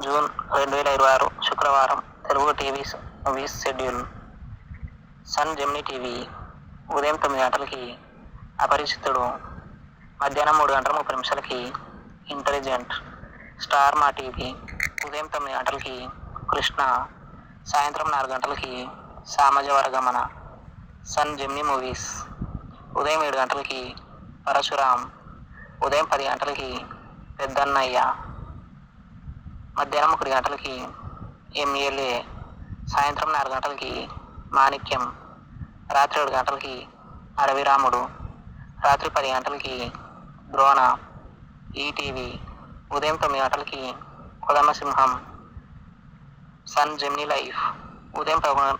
June 2026 శుక్రవారం Telugu TVs movies schedule. Sun Gemini TV ఉదయం 9 గంటలకి అపరిచితుడు, మధ్యాహ్నం 3 గంటల 30 నిమిషాలకి ఇంటెలిజెంట్. స్టార్ మా టీవీ ఉదయం 9 గంటలకి కృష్ణ, సాయంత్రం 4 గంటలకి సామాజ వర్గమన. సన్ జెమినీ మూవీస్ ఉదయం 7 గంటలకి పరశురాం, ఉదయం 10 గంటలకి పెద్దన్నయ్య, మధ్యాహ్నం 1 గంటలకి ఎంఎల్ఏ, సాయంత్రం 4 గంటలకి మాణిక్యం, రాత్రి 7 గంటలకి అడవిరాముడు, రాత్రి 10 గంటలకి ద్రోణ. ఈటీవీ ఉదయం 9 గంటలకి కొదమసింహం. సన్ జెమినీ లైఫ్ ఉదయం 11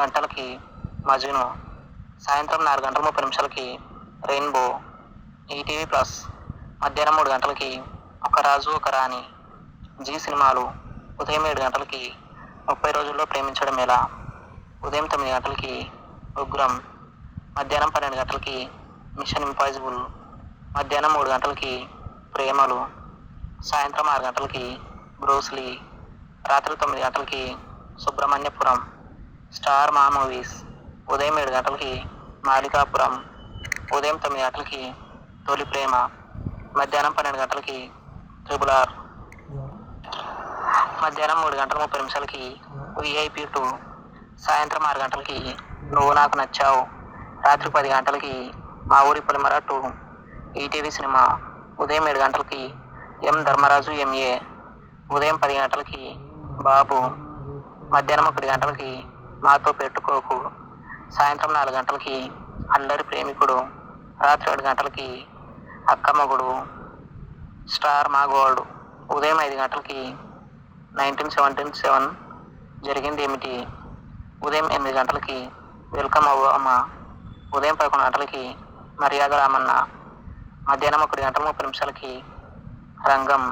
గంటలకి మజ్ను, సాయంత్రం 4 గంటల 30 నిమిషాలకి రెయిన్బో. ఈటీవీ ప్లస్ మధ్యాహ్నం 3 గంటలకి ఒక రాజు ఒక రాణి. జీ సినిమాలు ఉదయం 7 గంటలకి 30 రోజుల్లో ప్రేమించడం ఎలా, ఉదయం 9 గంటలకి ఉగ్రం, మధ్యాహ్నం 12 గంటలకి మిషన్ ఇంపాసిబుల్, మధ్యాహ్నం 3 గంటలకి ప్రేమలు, సాయంత్రం 6 గంటలకి బ్రూస్లీ, రాత్రి 9 గంటలకి సుబ్రహ్మణ్యపురం. స్టార్ మా మూవీస్ ఉదయం 7 గంటలకి మాలికాపురం, ఉదయం 9 గంటలకి తొలి ప్రేమ, మధ్యాహ్నం 12 గంటలకి ట్రిబుల్ ఆర్, మధ్యాహ్నం 3 గంటల 30 నిమిషాలకి విఐపి 2, సాయంత్రం 6 గంటలకి నువ్వు నాకు నచ్చావు, రాత్రి 10 గంటలకి మా ఊరి పొలిమర 2. ఈటీవీ సినిమా ఉదయం 7 గంటలకి ఎం ధర్మరాజు ఎంఏ, ఉదయం 10 గంటలకి బాబు, మధ్యాహ్నం 1 గంటలకి మాతో పెట్టుకోకు, సాయంత్రం 4 గంటలకి అల్లరి ప్రేమికుడు, రాత్రి 7 గంటలకి అక్కమ్మగుడు. స్టార్ మా గోల్డ్ ఉదయం 5 గంటలకి 1977 జరిగింది ఏమిటి, ఉదయం 8 గంటలకి వెల్కమ్ అవ్వమ్మ, ఉదయం 11 గంటలకి మర్యాద రామన్న, మధ్యాహ్నం 1 గంటల 30 నిమిషాలకి రంగం,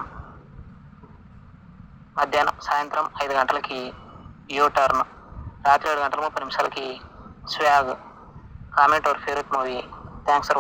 సాయంత్రం 5 గంటలకి యూ టర్న్, రాత్రి 7 గంటల 30 నిమిషాలకి swag. Comment your favourite movie. Thanks for